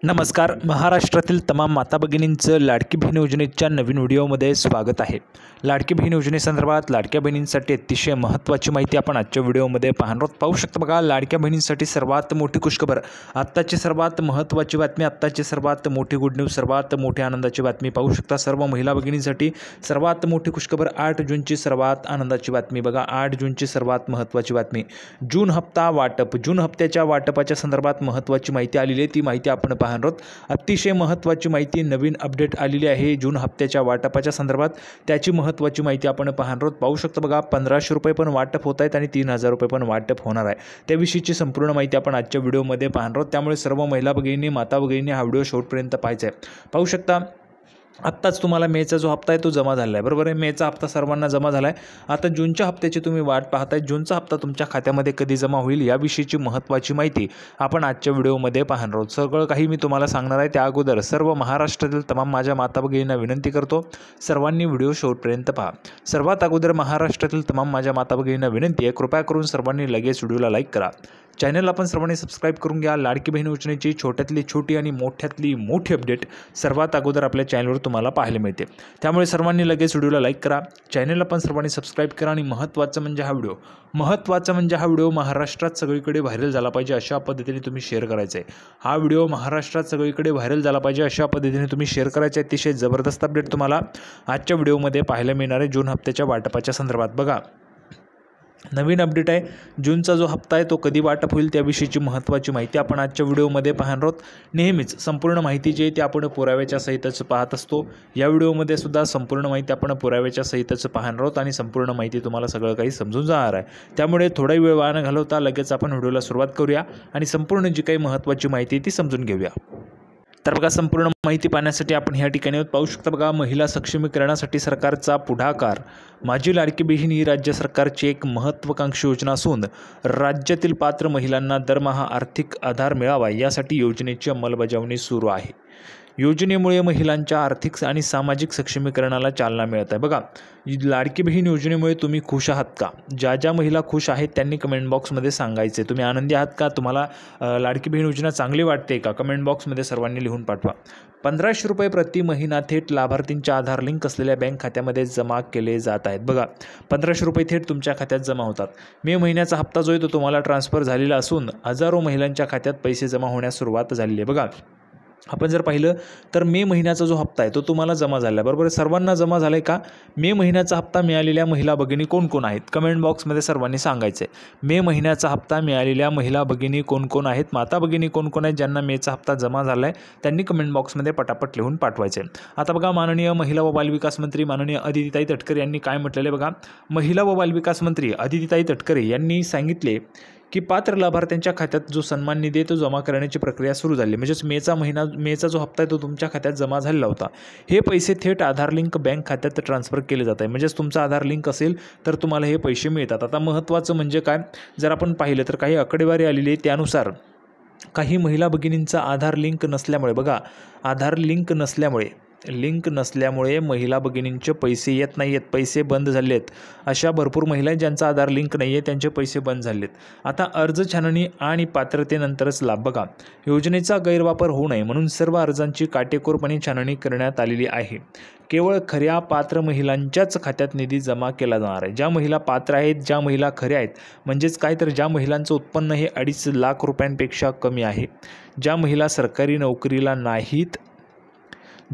नमस्कार. महाराष्ट्रातील तमाम माता भगिनींचं लाडकी बहीण योजनेच्या नवीन व्हिडिओमध्ये स्वागत आहे. लाडकी बहीण योजनेसंदर्भात लाडक्या बहिणींसाठी अतिशय महत्त्वाची माहिती आपण आजच्या व्हिडिओमध्ये पाहू शकतो. बघा, लाडक्या बहिणींसाठी सर्वात मोठी खुशखबर, आत्ताची सर्वात महत्त्वाची बातमी, आत्ताची सर्वात मोठी गुड न्यूज, सर्वात मोठी आनंदाची बातमी पाहू शकता. सर्व महिला भगिनींसाठी सर्वात मोठी खुशखबर, 8 जूनची सर्वात आनंदाची बातमी. बघा, 8 जूनची सर्वात महत्त्वाची बातमी, जून हप्ता वाटप. जून हप्त्याच्या वाटपाच्या संदर्भात महत्त्वाची माहिती आलेली आहे. ती माहिती आपण पाहणार आहोत. अतिशय महत्त्वाची माहिती, नवीन अपडेट आलेली आहे जून हप्त्याच्या वाटपाच्या संदर्भात. त्याची महत्त्वाची माहिती आपण पाहणार आहोत. पाहू शकतो. बघा, 1500 रुपये पण वाटप होत आहेत आणि 3000 रुपये पण वाटप होणार आहे. त्याविषयीची संपूर्ण माहिती आपण आजच्या व्हिडिओमध्ये पाहणार आहोत. त्यामुळे सर्व महिला भगिनी, माता भगिनी हा व्हिडिओ शेवटपर्यंत पाहायचा आहे. पाहू शकता, आत्ताच तुम्हाला मेचा जो हप्ता आहे तो जमा झाला आहे, बरोबर आहे. मेचा हप्ता सर्वांना जमा झाला आहे. आता जूनच्या हप्त्याची तुम्ही वाट पाहताय. जूनचा हप्ता तुमच्या खात्यामध्ये कधी जमा होईल याविषयीची महत्त्वाची माहिती आपण आजच्या व्हिडिओमध्ये पाहणार आहोत. सगळं काही मी तुम्हाला सांगणार आहे. त्या अगोदर सर्व महाराष्ट्रातील तमाम माझ्या माता भगिनींना विनंती करतो, सर्वांनी व्हिडिओ शेवटपर्यंत पहा. सर्वात अगोदर महाराष्ट्रातील तमाम माझ्या माता भगिनींना विनंती आहे, कृपया करून सर्वांनी लगेच व्हिडिओला लाईक करा. चॅनलला पण सर्वांनी सबस्क्राईब करून घ्या. लाडकी बहीण योजनेची छोट्यातली छोटी आणि मोठ्यातली मोठी अपडेट सर्वात अगोदर आपल्या चॅनलवर तुम्हाला पाहायला मिळते. त्यामुळे सर्वांनी लगेच व्हिडिओला लाईक करा, चॅनलला पण सर्वांनी सबस्क्राईब करा. आणि महत्त्वाचं म्हणजे हा व्हिडिओ महाराष्ट्रात सगळीकडे व्हायरल झाला पाहिजे अशा पद्धतीने तुम्ही शेअर करायचा आहे. हा व्हिडिओ महाराष्ट्रात सगळीकडे व्हायरल झाला पाहिजे अशा पद्धतीने तुम्ही शेअर करायचे. अतिशय जबरदस्त अपडेट तुम्हाला आजच्या व्हिडिओमध्ये पाहायला मिळणार आहे जून हप्त्याच्या वाटपाच्या संदर्भात. बघा, नवीन अपडेट आहे. जूनचा जो हप्ता आहे तो कधी वाटप होईल त्याविषयीची महत्त्वाची माहिती आपण आजच्या व्हिडिओमध्ये पाहणार आहोत. नेहमीच संपूर्ण माहिती जी आहे ती आपण पुराव्याच्या सहितच पाहत असतो. या व्हिडिओमध्ये सुद्धा संपूर्ण माहिती आपण पुराव्याच्या सहितच पाहणार आहोत आणि संपूर्ण माहिती तुम्हाला सगळं काही समजून जाणार आहे. त्यामुळे थोडा वेळ वाया न घालवता लगेच आपण व्हिडिओला सुरुवात करूया आणि संपूर्ण जी काही महत्त्वाची माहिती आहे ती समजून घेऊया. तर बघा, संपूर्ण माहिती पाहण्यासाठी आपण ह्या ठिकाणी पाहू शकता. बघा, महिला सक्षमीकरणासाठी सरकारचा पुढाकार. माझी लाडकी बहीण ही राज्य सरकारची एक महत्त्वाकांक्षी योजना असून राज्यातील पात्र महिलांना दरमहा आर्थिक आधार मिळावा यासाठी योजनेची अंमलबजावणी सुरू आहे. योजनेमुळे महिलांच्या आर्थिक आणि सामाजिक सक्षमीकरणाला चालना मिळत आहे. बघा, लाडकी बहीण योजनेमुळे तुम्ही खुश आहात का? ज्या महिला खुश आहेत त्यांनी कमेंट बॉक्समध्ये सांगायचे. तुम्ही आनंदी आहात का? तुम्हाला लाडकी बहीण योजना चांगली वाटते का? कमेंट बॉक्समध्ये सर्वांनी लिहून पाठवा. 1500 रुपये प्रति महिना थेट लाभार्थींच्या आधार लिंक असलेल्या बँक खात्यामध्ये जमा केले जात आहेत. बघा, 1500 रुपये थेट तुमच्या खात्यात जमा होतात. मे महिन्याचा हप्ता जो आहे तो तुम्हाला ट्रान्सफर झालेला असून हजारो महिलांच्या खात्यात पैसे जमा होण्यास सुरुवात झालेली आहे. बघा, आपण जर पाहिलं तर मे महिन्याचा जो हप्ता आहे तो तुम्हाला जमा झाला आहे, बरोबर. सर्वांना जमा झाला आहे का? मे महिन्याचा हप्ता मिळालेल्या महिला भगिनी कोण कोण आहेत? कमेंट बॉक्समध्ये सर्वांनी सांगायचं आहे. मे महिन्याचा हप्ता मिळालेल्या महिला भगिनी कोण कोण आहेत? माता भगिनी कोण कोण आहेत ज्यांना मेचा हप्ता जमा झाला आहे? त्यांनी कमेंट बॉक्समध्ये पटापट लिहून पाठवायचे. आता बघा, माननीय महिला व बालविकास मंत्री माननीय अदितीताई तटकरे यांनी काय म्हटलेलं आहे? बघा, महिला व बालविकास मंत्री अदितीताई तटकरे यांनी सांगितले की पात्र लाभार्थ्यांच्या खात्यात जो सन्मान निधी आहे तो जमा करण्याची प्रक्रिया सुरू झाली. म्हणजेच मेचा जो हप्ता आहे तो तुमच्या खात्यात जमा झालेला होता. हे पैसे थेट आधार लिंक बँक खात्यात ट्रान्सफर केले जात आहे. म्हणजेच तुमचा आधार लिंक असेल तर तुम्हाला हे पैसे मिळतात. आता महत्त्वाचं म्हणजे काय, जर आपण पाहिलं तर काही आकडेवारी आलेली आहे. त्यानुसार काही महिला भगिनींचा आधार लिंक नसल्यामुळे, बघा, आधार लिंक नसल्यामुळे महिला भगिनींचे पैसे येत नाही आहेत, पैसे बंद झाले आहेत. अशा भरपूर महिला आहेत ज्यांचा आधार लिंक नाही आहे, त्यांचे पैसे बंद झाले आहेत. आता अर्ज छाननी आणि पात्रतेनंतरच लाभ. बघा, योजनेचा गैरवापर होऊ नये म्हणून सर्व अर्जांची काटेकोरपणे छाननी करण्यात आलेली आहे. केवळ खऱ्या पात्र महिलांच्याच खात्यात निधी जमा केला जाणार आहे. ज्या महिला पात्र आहेत, ज्या महिला खऱ्या आहेत, म्हणजेच काय तर ज्या महिलांचं उत्पन्न हे 2.5 लाख रुपयांपेक्षा कमी आहे, ज्या महिला सरकारी नोकरीला नाहीत,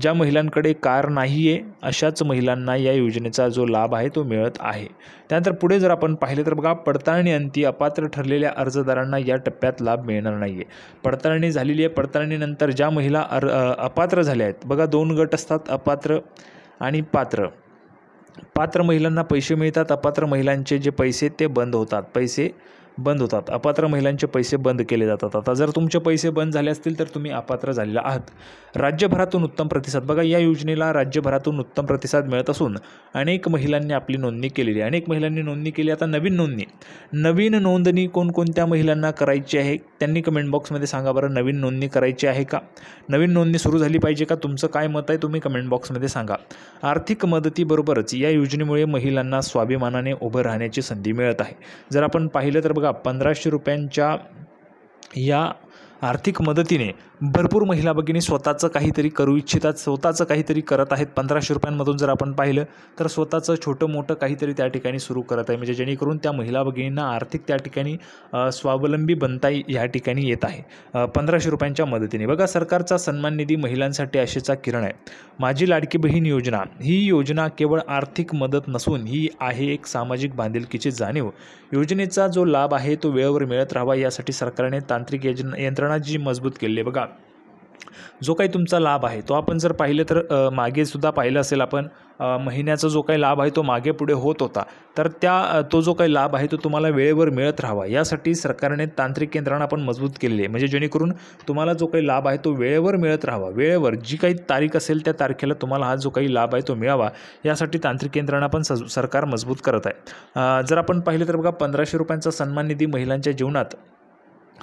ज्या महिलांकडे कार नाही आहे, अशाच महिलांना या योजनेचा जो लाभ आहे तो मिळत आहे. त्यानंतर पुढे जर आपण पाहिलं तर बघा, पडताळणी अंती अपात्र ठरलेल्या अर्जदारांना या टप्प्यात लाभ मिळणार नाही आहे. पडताळणी झालेली आहे. पडताळणीनंतर ज्या महिला अपात्र झाल्या आहेत, बघा, 2 गट असतात, अपात्र आणि पात्र. पात्र महिलांना पैसे मिळतात, अपात्र महिलांचे जे पैसे ते बंद होतात. अपात्र महिलांचे पैसे बंद केले जातात. आता जर तुमचे पैसे बंद झाले असतील तर तुम्ही अपात्र झालेला आहात. राज्यभरातून उत्तम प्रतिसाद. बघा, या योजनेला राज्यभरातून उत्तम प्रतिसाद मिळत असून अनेक महिलांनी आपली नोंदणी केलेली आहे. अनेक महिलांनी नोंदणी केली. आता नवीन नोंदणी कोणकोणत्या महिलांना करायची आहे त्यांनी कमेंट बॉक्समध्ये सांगा बरं. नवीन नोंदणी करायची आहे का? नवीन नोंदणी सुरू झाली पाहिजे का? तुमचं काय मत आहे तुम्ही कमेंट बॉक्समध्ये सांगा. आर्थिक मदतीबरोबरच या योजनेमुळे महिलांना स्वाभिमानाने उभं राहण्याची संधी मिळत आहे. जर आपण पाहिलं तर बघा, 1500 रुपयांच्या या आर्थिक मदतीने भरपूर महिला भगिनी स्वतःचं काहीतरी करू इच्छितात, स्वतःचं काहीतरी करत आहेत. 1500 रुपयांमधून जर आपण पाहिलं तर स्वतःचं छोटं मोठं काहीतरी त्या ठिकाणी सुरू करत आहे, म्हणजे जेणेकरून त्या महिला भगिनींना आर्थिक त्या ठिकाणी स्वावलंबी बनता या ठिकाणी येत आहे 1500 रुपयांच्या मदतीने. बघा, सरकारचा सन्मान निधी महिलांसाठी आशेचा किरण आहे. माझी लाडकी बहीण योजना ही योजना केवळ आर्थिक मदत नसून ही आहे एक सामाजिक बांधिलकीची जाणीव. योजनेचा जो लाभ आहे तो वेळेवर मिळत राहावा यासाठी सरकारने तांत्रिक यंत्रणा जी मजबूत केली आहे. बघा, जो काही तुमचा लाभ आहे तो आपण जर पाहिलं तर मागे सुद्धा पाहिलं असेल आपण, महिन्याचा जो काही लाभ आहे तो मागे पुढे होत होता. तर तो जो काही लाभ आहे तो तुम्हाला वेळेवर मिळत राहावा यासाठी सरकारने तांत्रिक यंत्रणा पण मजबूत केलेली आहे, म्हणजे जेणेकरून तुम्हाला जो काही लाभ आहे तो वेळेवर मिळत राहावा. वेळेवर जी काही तारीख असेल त्या तारखेला तुम्हाला हा जो काही लाभ आहे तो मिळावा यासाठी तांत्रिक यंत्रणा पण सरकार मजबूत करत आहे. जर आपण पाहिलं तर बघा, 1500 रुपयांचा सन्मान निधी महिलांच्या जीवनात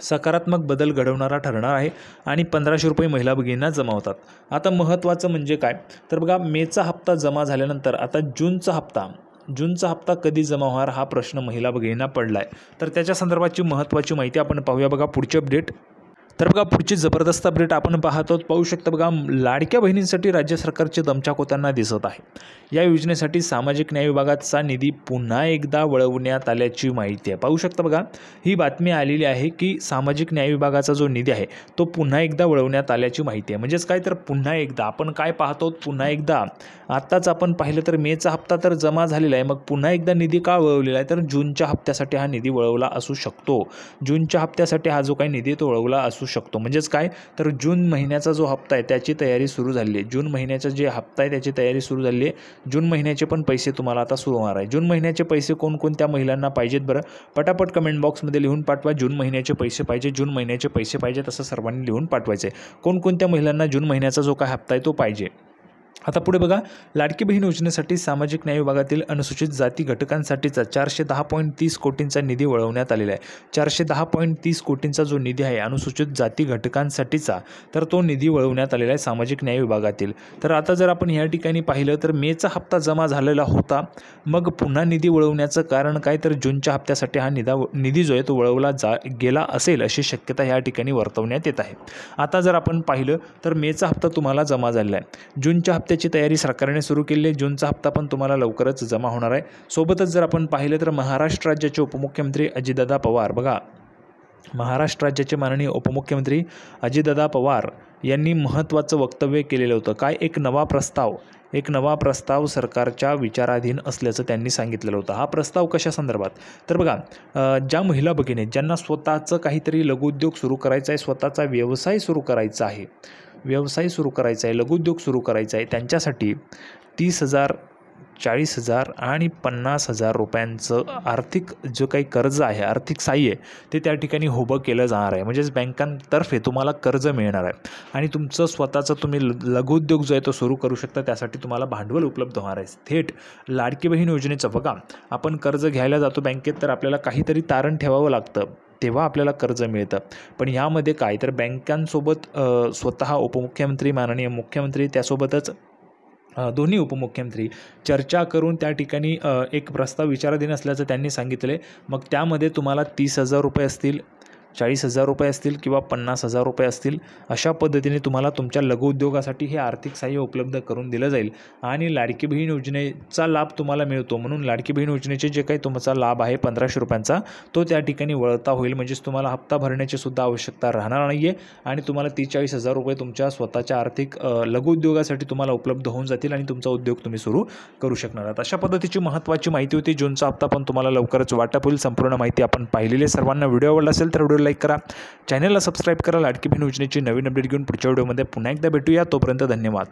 सकारात्मक बदल घडवणारा ठरणार आहे आणि 1500 रुपये महिला भगिनींना जमा होतात. आता महत्त्वाचं म्हणजे काय तर बघा, मेचा हप्ता जमा झाल्यानंतर आता जूनचा हप्ता कधी जमा होणार हा प्रश्न महिला भगिनींना पडला आहे. तर त्याच्या संदर्भाची महत्त्वाची माहिती आपण पाहूया. बघा, पुढची अपडेट. तर बघा, पुढची जबरदस्त अपडेट आपण पाहतो. पाहू शकता बघा, लाडक्या बहिणींसाठी राज्य सरकारचे दमछाक होताना दिसत आहे. या योजनेसाठी सामाजिक न्याय विभागाचा निधी पुन्हा एकदा वळवण्यात आल्याची माहिती आहे. पाहू शकता बघा, ही बातमी आलेली आहे की सामाजिक न्याय विभागाचा जो निधी आहे तो पुन्हा एकदा वळवण्यात आल्याची माहिती आहे. म्हणजेच काय तर पुन्हा एकदा आपण काय पाहतो, पुन्हा एकदा आत्ताच आपण पाहिलं तर मेचा हप्ता तर जमा झालेला आहे, मग पुन्हा एकदा निधी का वळवलेला आहे तर जूनच्या हप्त्यासाठी हा निधी वळवला असू शकतो. जूनच्या हप्त्यासाठी हा जो काही निधी तो वळवला असू शकतो. म्हणजेच काय तर जून महिन्याचा जो हप्ता आहे त्याची तयारी सुरू झाली आहे. जून महिन्याचा जे हप्ता आहे त्याची तयारी सुरू झाली आहे. जून महिन्याचे पण पैसे तुम्हाला आता सुरू होणार आहे. जून महिन्याचे पैसे कोणकोणत्या महिलांना पाहिजेत बरं, पटापट कमेंट बॉक्समध्ये लिहून पाठवा. जून महिन्याचे पैसे पाहिजे, जून महिन्याचे पैसे पाहिजेत असं सर्वांनी लिहून पाठवायचे. कोणकोणत्या महिलांना जून महिन्याचा जो काय हप्ता आहे तो पाहिजे. आता पुढे बघा, लाडकी बहीण योजनेसाठी सामाजिक न्याय विभागातील अनुसूचित जाती घटकांसाठीचा 410.30 कोटींचा निधी वळवण्यात आलेला आहे. 410.30 कोटींचा जो निधी आहे अनुसूचित जाती घटकांसाठीचा, तर तो निधी वळवण्यात आलेला आहे सामाजिक न्याय विभागातील. तर आता जर आपण या ठिकाणी पाहिलं तर मेचा हप्ता जमा झालेला होता, मग पुन्हा निधी वळवण्याचं कारण काय तर जूनच्या हप्त्यासाठी हा निधी जो आहे तो वळवला गेला असेल अशी शक्यता या ठिकाणी वर्तवण्यात येत आहे. आता जर आपण पाहिलं तर मेचा हप्ता तुम्हाला जमा झालेला आहे. जूनच्या हप्त्याची तयारी सरकारने सुरू केली आहे. जूनचा हप्ता पण तुम्हाला लवकरच जमा होणार आहे. सोबतच जर आपण पाहिलं तर महाराष्ट्र राज्याचे उपमुख्यमंत्री अजितदादा पवार, बघा, महाराष्ट्र राज्याचे माननीय उपमुख्यमंत्री अजितदादा पवार यांनी महत्त्वाचं वक्तव्य केलेलं होतं. काय एक नवा प्रस्ताव सरकारच्या विचाराधीन असल्याचं त्यांनी सांगितलेलं होतं. हा प्रस्ताव कशा संदर्भात तर बघा, ज्या महिला भगिनी ज्यांना स्वतःचं काहीतरी लघुउद्योग सुरू करायचा आहे, स्वतःचा व्यवसाय सुरू करायचा आहे, लघुउद्योग सुरू करायचा आहे, त्यांच्यासाठी 30,000, 40,000 आणि 50,000 रुपयांचं आर्थिक जो काही कर्ज आहे, आर्थिक सहाय्य ते त्या ठिकाणी उभं केलं जाणार आहे. म्हणजेच बँकांतर्फे तुम्हाला कर्ज मिळणार आहे आणि तुमचं स्वतःचं तुम्ही लघुउद्योग जो आहे तो सुरू करू शकता. त्यासाठी तुम्हाला भांडवल उपलब्ध होणार आहे. थेट लाडकी बहीण योजनेचं बघा, आपण कर्ज घ्यायला जातो बँकेत तर आपल्याला काहीतरी तारण ठेवावं लागतं, तेव्हा आपल्याला कर्ज मिळतं. पण यामध्ये काय तर बँकांसोबत स्वतः उपमुख्यमंत्री, माननीय मुख्यमंत्री, त्यासोबतच दोन्ही उपमुख्यमंत्री चर्चा करून त्या ठिकाणी एक प्रस्ताव विचाराधीन असल्याचं त्यांनी सांगितले. मग त्यामध्ये तुम्हाला 30,000 रुपये असतील, 40,000 रुपये असतील किंवा 50,000 रुपये असतील, अशा पद्धतीने तुम्हाला तुमच्या लघुउद्योगासाठी हे आर्थिक सहाय्य उपलब्ध करून दिलं जाईल आणि लाडकी बहीण योजनेचा लाभ तुम्हाला मिळतो. म्हणून लाडकी बहीण योजनेचे जे काही तुमचा लाभ आहे 1500 रुपयांचा तो त्या ठिकाणी वळता होईल. म्हणजेच तुम्हाला हप्ता भरण्याची सुद्धा आवश्यकता राहणार नाही आहे आणि तुम्हाला 30-40,000 रुपये तुमच्या स्वतःच्या आर्थिक लघुउद्योगासाठी तुम्हाला उपलब्ध होऊन जातील आणि तुमचा उद्योग तुम्ही सुरू करू शकणार आहात. अशा पद्धतीची महत्त्वाची माहिती होती. जूनचा हप्ता पण तुम्हाला लवकरच वाटप होईल. संपूर्ण माहिती आपण पाहिलेली. सर्वांना व्हिडिओ आवडला असेल तर व्हिडिओ लाईक करा, चॅनलला सबस्क्राईब करा. लाडकी बहीण योजनेची नवीन अपडेट घेऊन पुढच्या व्हिडिओमध्ये पुन्हा एकदा भेटूया. तोपर्यंत धन्यवाद.